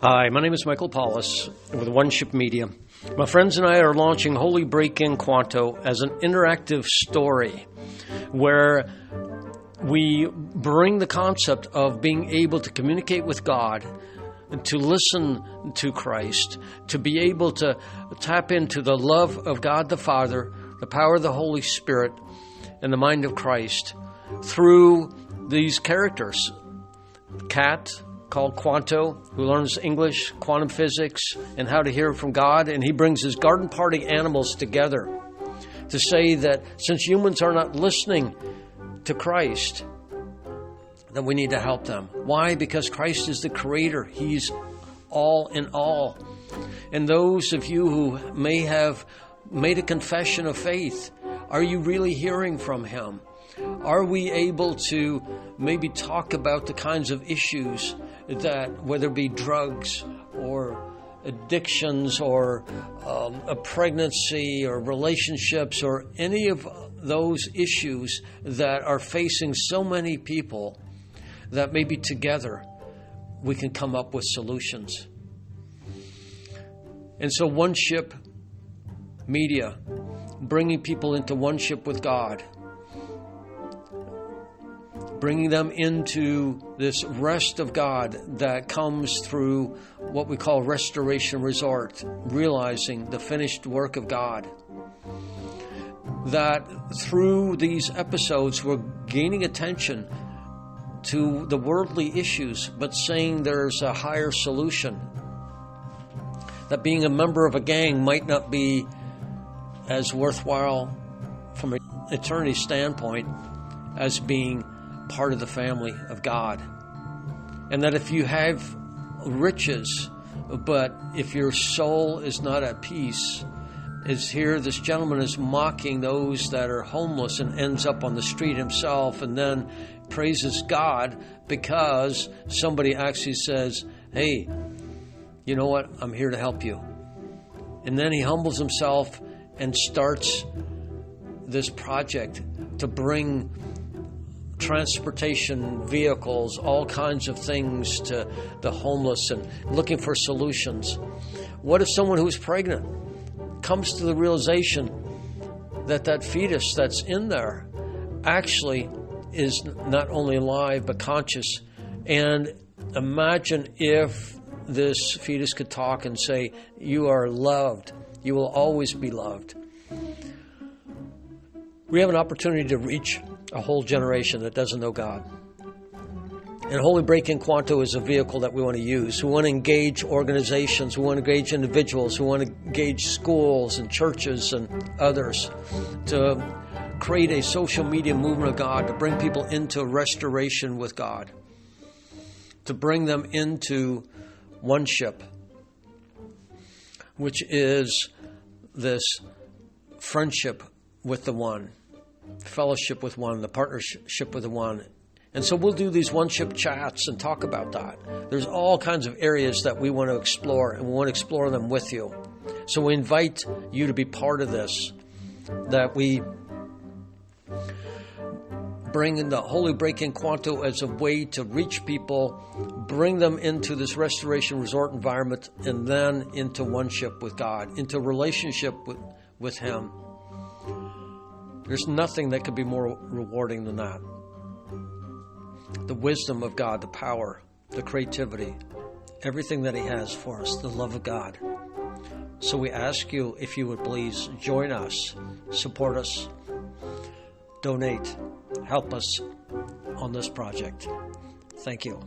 Hi, my name is Michael Paulus with One Ship Media. My friends and I are launching Holy Break-In Quanto as an interactive story where we bring the concept of being able to communicate with God, to listen to Christ, to be able to tap into the love of God the Father, the power of the Holy Spirit, and the mind of Christ through these characters. Cat, called Quanto, who learns English, quantum physics, and how to hear from God. And he brings his garden party animals together to say that since humans are not listening to Christ, then we need to help them. Why? Because Christ is the creator. He's all in all. And those of you who may have made a confession of faith, are you really hearing from him? Are we able to maybe talk about the kinds of issues that, whether it be drugs or addictions or a pregnancy or relationships or any of those issues that are facing so many people, that maybe together we can come up with solutions? And so One Ship Media, bringing people into one ship with God, bringing them into this rest of God that comes through what we call Restoration Resort, realizing the finished work of God. That through these episodes, we're gaining attention to the worldly issues, but saying there's a higher solution. That being a member of a gang might not be as worthwhile from an eternity standpoint as being part of the family of God. And that if you have riches, but if your soul is not at peace, is here this gentleman is mocking those that are homeless and ends up on the street himself, and then praises God because somebody actually says, hey, you know what, I'm here to help you. And then he humbles himself and starts this project to bring transportation vehicles, all kinds of things to the homeless and looking for solutions. What if someone who's pregnant comes to the realization that that fetus that's in there actually is not only alive but conscious? And imagine if this fetus could talk and say, you are loved. You will always be loved. We have an opportunity to reach a whole generation that doesn't know God. And Holy Break-In Quanto is a vehicle that we want to use. We want to engage organizations. We want to engage individuals. We want to engage schools and churches and others to create a social media movement of God, to bring people into restoration with God, to bring them into one ship, which is this friendship with the one, fellowship with one, the partnership with the one. And so we'll do these one-ship chats and talk about that. There's all kinds of areas that we want to explore, and we want to explore them with you. So we invite you to be part of this, that we bring in the Holy Break-In Quanto as a way to reach people, bring them into this restoration resort environment, and then into one ship with God, into relationship with Him. There's nothing that could be more rewarding than that. The wisdom of God, the power, the creativity, everything that He has for us, the love of God. So we ask you if you would please join us, support us, donate, help us on this project. Thank you.